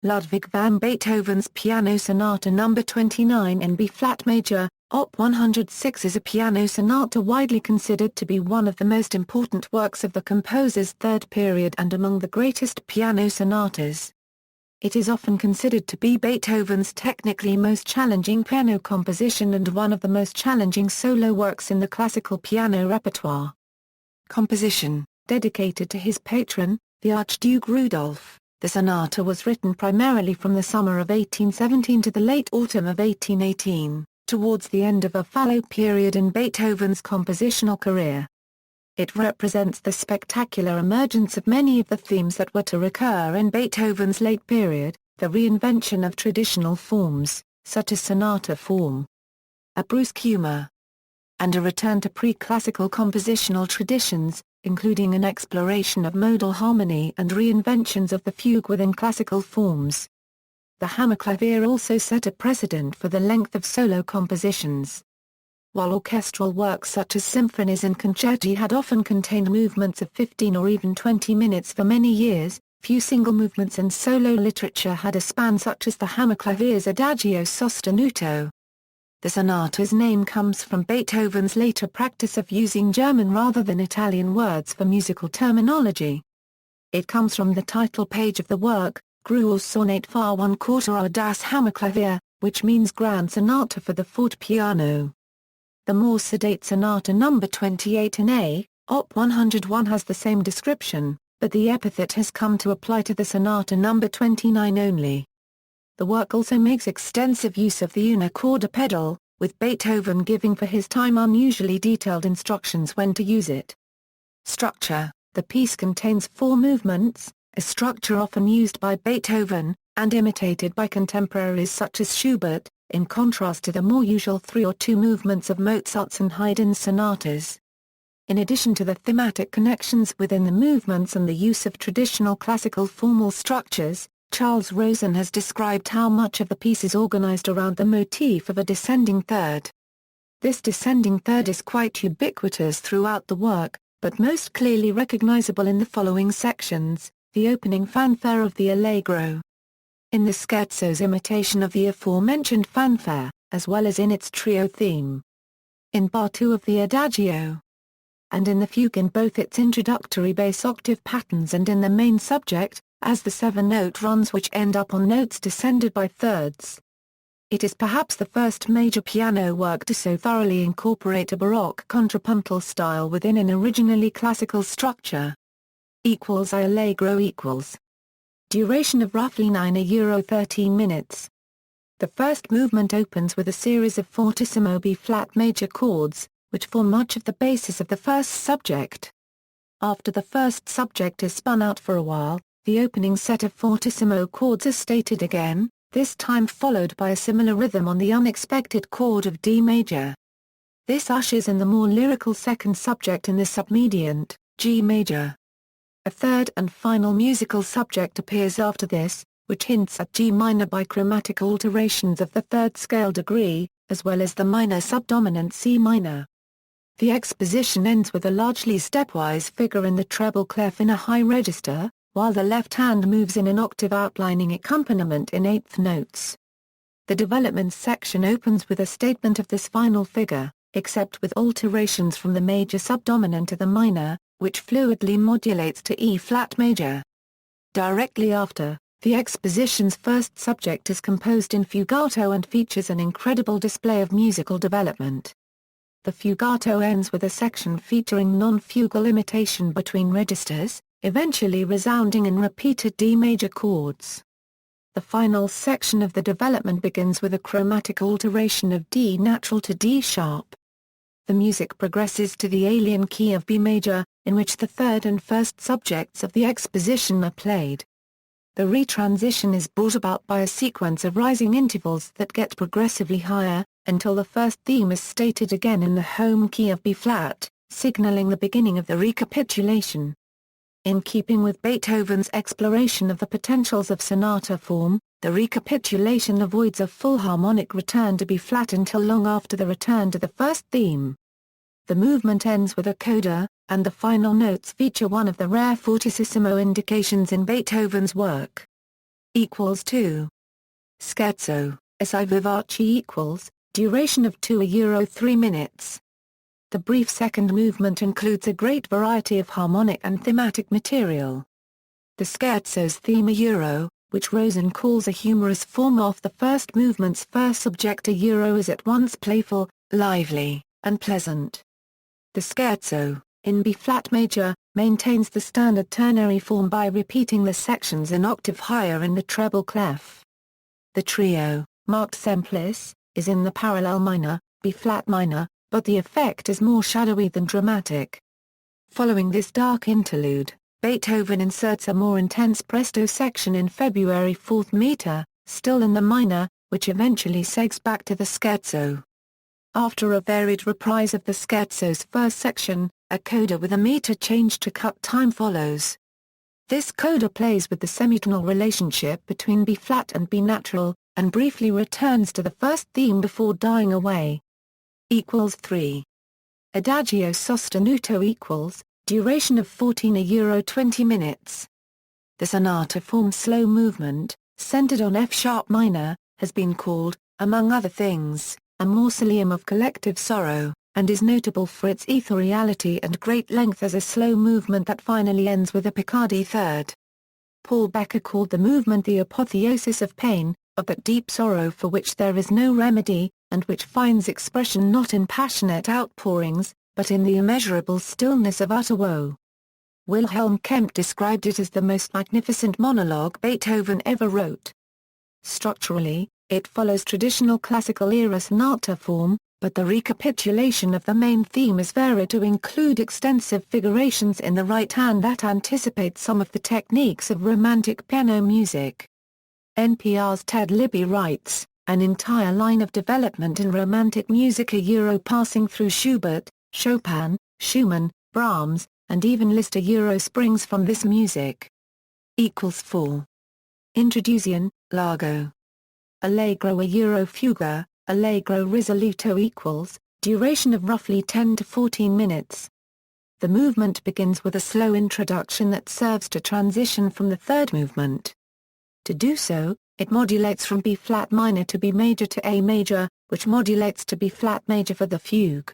Ludwig van Beethoven's Piano Sonata No. 29 in B-flat major, Op. 106 is a piano sonata widely considered to be one of the most important works of the composer's third period and among the greatest piano sonatas. It is often considered to be Beethoven's technically most challenging piano composition and one of the most challenging solo works in the classical piano repertoire. Composition, dedicated to his patron, the Archduke Rudolph. The sonata was written primarily from the summer of 1817 to the late autumn of 1818, towards the end of a fallow period in Beethoven's compositional career. It represents the spectacular emergence of many of the themes that were to recur in Beethoven's late period, the reinvention of traditional forms, such as sonata form, a brusque humor, and a return to pre-classical compositional traditions, including an exploration of modal harmony and reinventions of the fugue within classical forms. The hammerklavier also set a precedent for the length of solo compositions. While orchestral works such as symphonies and concerti had often contained movements of 15 or even 20 minutes for many years, few single movements in solo literature had a span such as the hammerklavier's Adagio sostenuto. The sonata's name comes from Beethoven's later practice of using German rather than Italian words for musical terminology. It comes from the title page of the work, Große Sonate für one quarter das Hammerklavier, which means Grand Sonata for the fortepiano. The more sedate Sonata No. 28 in A, Op. 101 has the same description, but the epithet has come to apply to the Sonata No. 29 only. The work also makes extensive use of the unicorda pedal, with Beethoven giving for his time unusually detailed instructions when to use it. Structure: the piece contains 4 movements, a structure often used by Beethoven, and imitated by contemporaries such as Schubert, in contrast to the more usual 3 or 2 movements of Mozart's and Haydn's sonatas. In addition to the thematic connections within the movements and the use of traditional classical formal structures, Charles Rosen has described how much of the piece is organized around the motif of a descending third. This descending third is quite ubiquitous throughout the work, but most clearly recognizable in the following sections, the opening fanfare of the Allegro. In the scherzo's imitation of the aforementioned fanfare, as well as in its trio theme. In bar 2 of the Adagio. And in the fugue in both its introductory bass octave patterns and in the main subject, as the 7-note runs which end up on notes descended by thirds. It is perhaps the first major piano work to so thoroughly incorporate a Baroque contrapuntal style within an originally classical structure. I Allegro equals. Duration of roughly 9:13 minutes. The first movement opens with a series of fortissimo B-flat major chords, which form much of the basis of the first subject. After the first subject is spun out for a while, the opening set of fortissimo chords is stated again, this time followed by a similar rhythm on the unexpected chord of D major. This ushers in the more lyrical second subject in the submediant, G major. A third and final musical subject appears after this, which hints at G minor by chromatic alterations of the third scale degree, as well as the minor subdominant C minor. The exposition ends with a largely stepwise figure in the treble clef in a high register, while the left hand moves in an octave outlining accompaniment in eighth notes. The development section opens with a statement of this final figure, except with alterations from the major subdominant to the minor, which fluidly modulates to E-flat major. Directly after, the exposition's first subject is composed in fugato and features an incredible display of musical development. The fugato ends with a section featuring non-fugal imitation between registers, eventually resounding in repeated D major chords. The final section of the development begins with a chromatic alteration of D natural to D sharp. The music progresses to the alien key of B major, in which the third and first subjects of the exposition are played. The retransition is brought about by a sequence of rising intervals that get progressively higher, until the first theme is stated again in the home key of B-flat, signaling the beginning of the recapitulation. In keeping with Beethoven's exploration of the potentials of sonata form, the recapitulation avoids a full harmonic return to B-flat until long after the return to the first theme. The movement ends with a coda, and the final notes feature one of the rare fortissimo indications in Beethoven's work. equals 2. Scherzo, assai vivace equals, duration of 2 €3 minutes. The brief second movement includes a great variety of harmonic and thematic material. The scherzo's theme a which Rosen calls a humorous form of the first movement's first subject a is at once playful, lively, and pleasant. The scherzo, in B-flat major, maintains the standard ternary form by repeating the sections an octave higher in the treble clef. The trio, marked semplice, is in the parallel minor, B-flat minor, but the effect is more shadowy than dramatic. Following this dark interlude, Beethoven inserts a more intense presto section in February 4th meter, still in the minor, which eventually segs back to the scherzo. After a varied reprise of the scherzo's first section, a coda with a meter change to cut time follows. This coda plays with the semitonal relationship between B-flat and B natural, and briefly returns to the first theme before dying away. Equals 3. Adagio sostenuto equals, duration of 14 €20 minutes. The sonata form slow movement, centered on F-sharp minor, has been called, among other things, a mausoleum of collective sorrow, and is notable for its ethereality and great length as a slow movement that finally ends with a Picardy third. Paul Becker called the movement the apotheosis of pain, of that deep sorrow for which there is no remedy, and which finds expression not in passionate outpourings, but in the immeasurable stillness of utter woe. Wilhelm Kempf described it as the most magnificent monologue Beethoven ever wrote. Structurally, it follows traditional classical-era sonata form, but the recapitulation of the main theme is varied to include extensive figurations in the right hand that anticipate some of the techniques of romantic piano music. NPR's Ted Libby writes, an entire line of development in romantic music passing through Schubert, Chopin, Schumann, Brahms, and even Liszt springs from this music. Equals 4. Introduzione, Largo. Allegro fuga, Allegro risoluto equals, duration of roughly 10 to 14 minutes. The movement begins with a slow introduction that serves to transition from the third movement. To do so, it modulates from B-flat minor to B major to A major, which modulates to B-flat major for the fugue.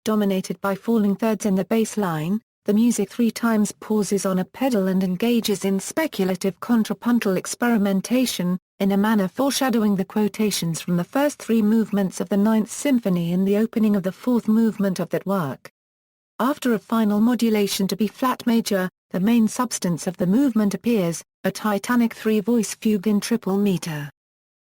Dominated by falling thirds in the bass line, the music 3 times pauses on a pedal and engages in speculative contrapuntal experimentation, in a manner foreshadowing the quotations from the first 3 movements of the Ninth Symphony in the opening of the 4th movement of that work. After a final modulation to B-flat major, the main substance of the movement appears, a Titanic 3-voice fugue in triple meter.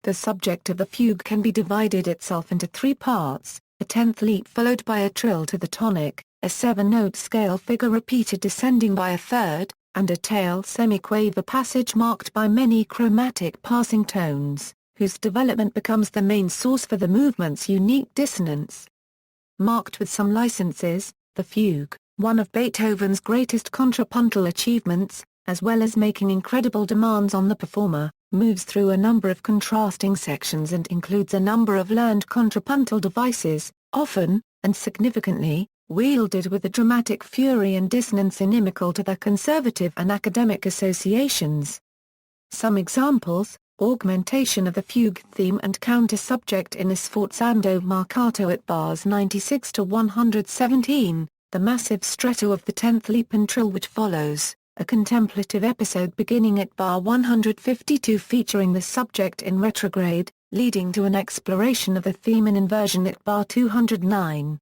The subject of the fugue can be divided itself into 3 parts, a 10th leap followed by a trill to the tonic, a 7-note scale figure repeated descending by a third, and a tail semiquaver passage marked by many chromatic passing tones, whose development becomes the main source for the movement's unique dissonance. Marked with some licenses, the fugue, one of Beethoven's greatest contrapuntal achievements, as well as making incredible demands on the performer, moves through a number of contrasting sections and includes a number of learned contrapuntal devices, often, and significantly, wielded with a dramatic fury and dissonance inimical to their conservative and academic associations. Some examples: augmentation of the fugue theme and counter-subject in a sforzando marcato at bars 96 to 117, the massive stretto of the 10th leap and trill which follows, a contemplative episode beginning at bar 152 featuring the subject in retrograde, leading to an exploration of the theme in inversion at bar 209.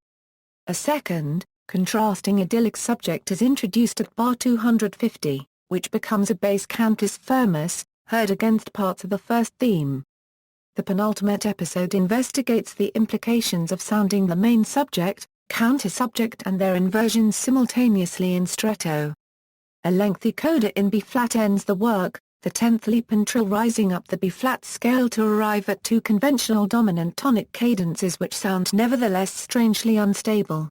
A second, contrasting idyllic subject is introduced at bar 250, which becomes a bass cantus firmus, heard against parts of the first theme. The penultimate episode investigates the implications of sounding the main subject, counter-subject and their inversions simultaneously in stretto. A lengthy coda in B-flat ends the work, the 10th leap and trill rising up the B-flat scale to arrive at 2 conventional dominant tonic cadences which sound nevertheless strangely unstable.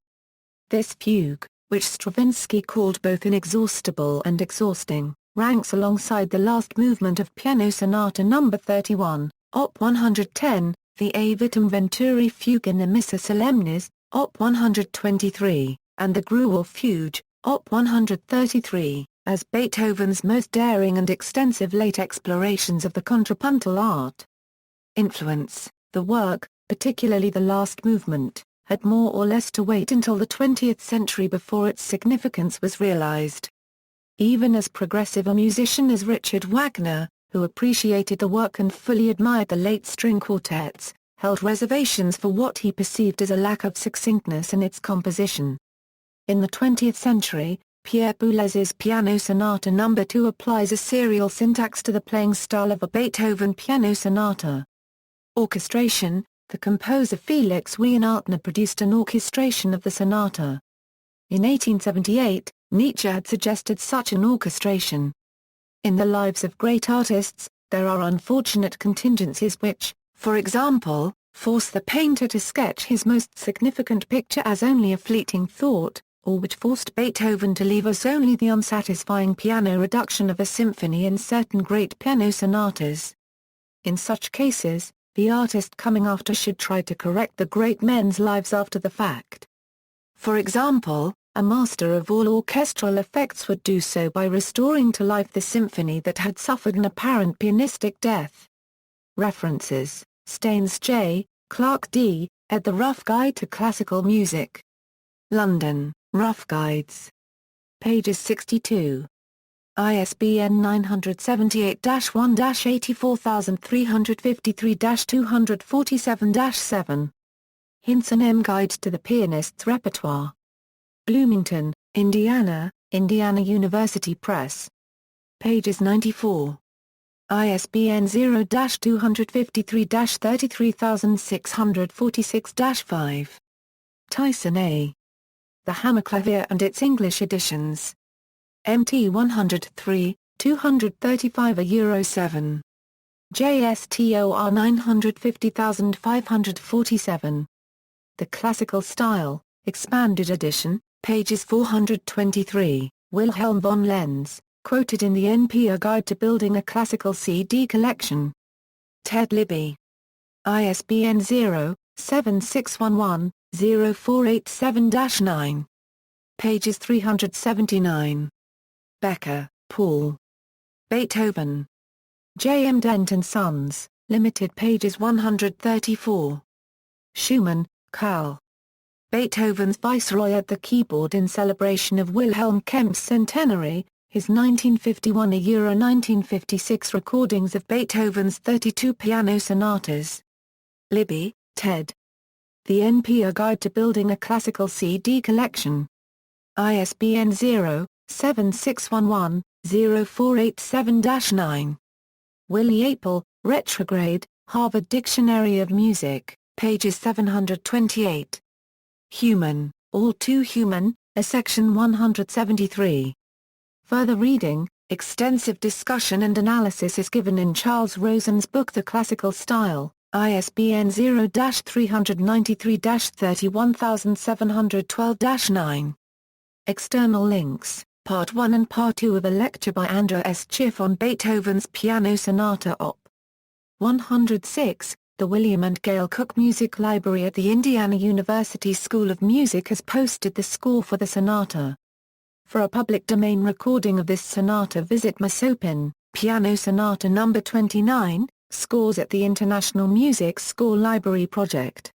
This fugue, which Stravinsky called both inexhaustible and exhausting, ranks alongside the last movement of Piano Sonata No. 31, Op. 110, the A Vitam Venturi fugue in the Missa Solemnis, Op. 123, and the Gruel fugue, Op. 133. as Beethoven's most daring and extensive late explorations of the contrapuntal art. Influence: the work, particularly the last movement, had more or less to wait until the 20th century before its significance was realized. Even as progressive a musician as Richard Wagner, who appreciated the work and fully admired the late string quartets, held reservations for what he perceived as a lack of succinctness in its composition. In the 20th century, Pierre Boulez's Piano Sonata No. 2 applies a serial syntax to the playing style of a Beethoven piano sonata. Orchestration: the composer Felix Weinartner produced an orchestration of the sonata. In 1878, Nietzsche had suggested such an orchestration. In the lives of great artists, there are unfortunate contingencies which, for example, force the painter to sketch his most significant picture as only a fleeting thought, or which forced Beethoven to leave us only the unsatisfying piano reduction of a symphony in certain great piano sonatas. In such cases, the artist coming after should try to correct the great men's lives after the fact. For example, a master of all orchestral effects would do so by restoring to life the symphony that had suffered an apparent pianistic death. References: Staines J., Clark D., ed. The Rough Guide to Classical Music. London, Rough Guides. Pages 62. ISBN 978-1-84353-247-7. Hinson M. Guide to the Pianist's Repertoire. Bloomington, Indiana, Indiana University Press. Pages 94. ISBN 0-253-33646-5. Tyson A. The Hammerklavier and its English editions. MT 103, 235 €7. JSTOR 950547. The Classical Style, Expanded Edition, pages 423, Wilhelm von Lenz, quoted in the NPR Guide to Building a Classical CD Collection. Ted Libby. ISBN 0-7611-0487-9. Pages 379. Becker, Paul. Beethoven. J. M. Dent and Sons, Limited, pages 134. Schumann, Carl. Beethoven's Viceroy at the Keyboard in celebration of Wilhelm Kemp's centenary, his 1951–1956 recordings of Beethoven's 32 piano sonatas. Libby, Ted. The NPR Guide to Building a Classical CD Collection. ISBN 0-7611-0487-9. Willie Apel, Retrograde, Harvard Dictionary of Music, pages 728. Human, All Too Human, a section 173. Further reading, extensive discussion and analysis is given in Charles Rosen's book The Classical Style, ISBN 0-393-31712-9. External links, Part 1 and Part 2 of a lecture by Andrew S. Schiff on Beethoven's Piano Sonata Op. 106. The William and Gail Cook Music Library at the Indiana University School of Music has posted the score for the sonata. For a public domain recording of this sonata, visit Masopin, Piano Sonata No. 29, Scores at the International Music Score Library Project.